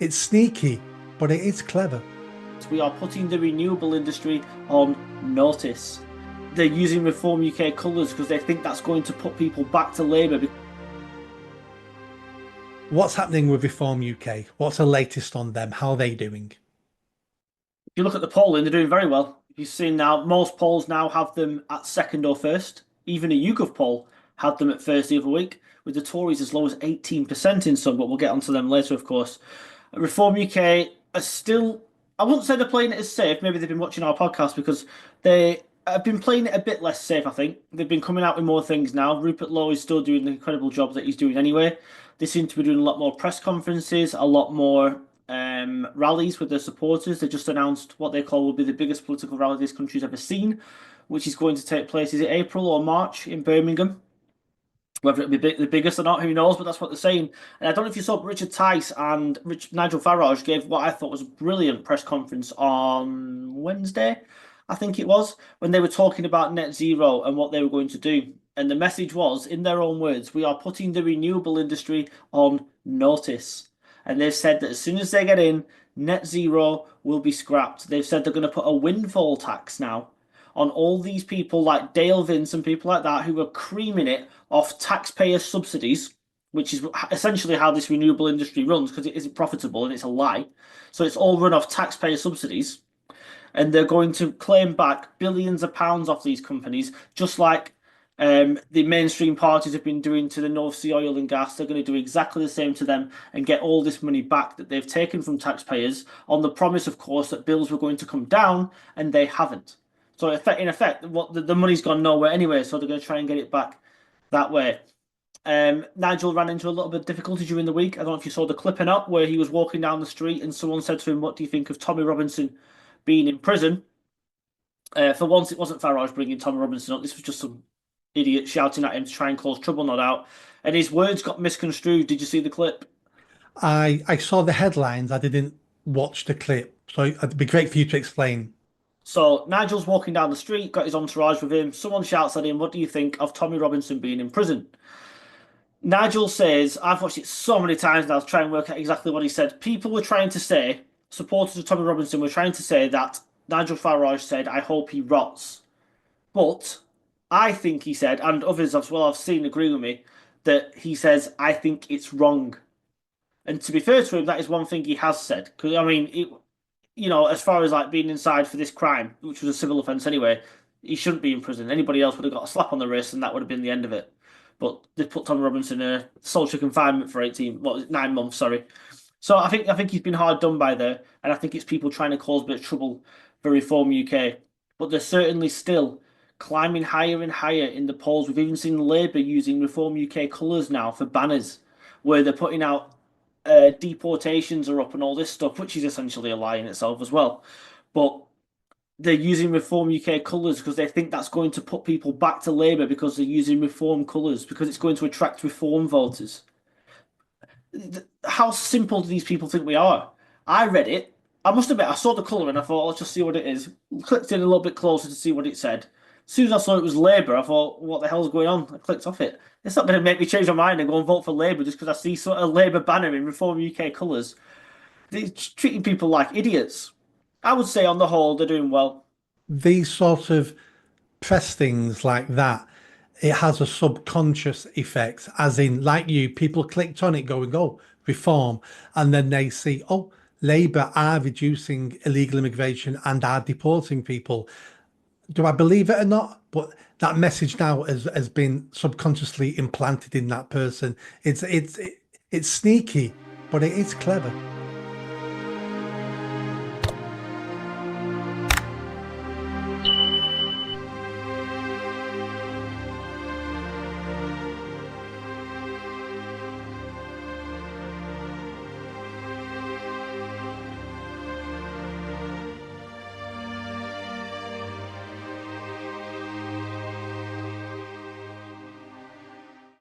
It's sneaky, but it is clever. We are putting the renewable industry on notice. They're using Reform UK colours because they think that's going to put people back to Labour. What's happening with Reform UK? What's the latest on them? How are they doing? If you look at the polling, they're doing very well. You've seen now most polls now have them at second or first. Even a YouGov poll had them at first the other week, with the Tories as low as 18% in some, but we'll get onto them later, of course. Reform UK are still, I wouldn't say they're playing it as safe. Maybe they've been watching our podcast because they have been playing it a bit less safe, I think. They've been coming out with more things now. Rupert Lowe is still doing the incredible job that he's doing anyway. They seem to be doing a lot more press conferences, a lot more rallies with their supporters. They just announced what they call will be the biggest political rally this country's ever seen, which is going to take place, is it April or March in Birmingham? Whether it'll be the biggest or not, who knows? But that's what they're saying. And I don't know if you saw, but Richard Tice and Nigel Farage gave what I thought was a brilliant press conference on Wednesday, I think it was, when they were talking about net zero and what they were going to do. And the message was, in their own words, we are putting the renewable industry on notice. And they've said that as soon as they get in, net zero will be scrapped. They've said they're going to put a windfall tax now on all these people like Dale Vince and people like that who are creaming it off taxpayer subsidies, which is essentially how this renewable industry runs because it isn't profitable and it's a lie. So it's all run off taxpayer subsidies. And they're going to claim back billions of pounds off these companies, just like the mainstream parties have been doing to the North Sea oil and gas. They're going to do exactly the same to them and get all this money back that they've taken from taxpayers on the promise, of course, that bills were going to come down, and they haven't. So in effect, what the money's gone nowhere anyway, so they're going to try and get it back that way. Nigel ran into a little bit of difficulty during the week. I don't know if you saw the clip or not, where he was walking down the street and someone said to him, "What do you think of Tommy Robinson being in prison?" For once, it wasn't Farage bringing Tommy Robinson up. This was just some idiot shouting at him to try and cause trouble, no doubt. And his words got misconstrued. Did you see the clip? I saw the headlines. I didn't watch the clip, so it'd be great for you to explain. So Nigel's walking down the street, got his entourage with him. Someone shouts at him, "What do you think of Tommy Robinson being in prison?" Nigel says, I've watched it so many times now to try and work out exactly what he said. People were trying to say, supporters of Tommy Robinson were trying to say that Nigel Farage said, "I hope he rots." But I think he said, and others as well I've seen agree with me, that he says, "I think it's wrong." And to be fair to him, that is one thing he has said. Because, I mean, as far as like being inside for this crime, which was a civil offence anyway, he shouldn't be in prison. Anybody else would have got a slap on the wrist and that would have been the end of it. But they put Tommy Robinson in a solitary confinement for 9 months, sorry. So I think he's been hard done by there, and I think it's people trying to cause a bit of trouble for Reform UK. But they're certainly still climbing higher and higher in the polls. We've even seen Labour using Reform UK colours now for banners, where they're putting out deportations are up and all this stuff, which is essentially a lie in itself as well. But they're using Reform UK colours because they think that's going to put people back to Labour because they're using Reform colours, because it's going to attract Reform voters. How simple do these people think we are? I read it. I must admit, I saw the colour and I thought, let's just see what it is. Clicked in a little bit closer to see what it said. As soon as I saw it was Labour, I thought, what the hell's going on? I clicked off it. It's not going to make me change my mind and go and vote for Labour just because I see sort of Labour banner in Reform UK colours. They're treating people like idiots. I would say on the whole, they're doing well. These sort of press things like that, it has a subconscious effect, as in, like you, people clicked on it going, "Oh, reform," and then they see, "Oh, Labour are reducing illegal immigration and are deporting people." Do I believe it or not? But that message now has been subconsciously implanted in that person. It's sneaky, but it is clever.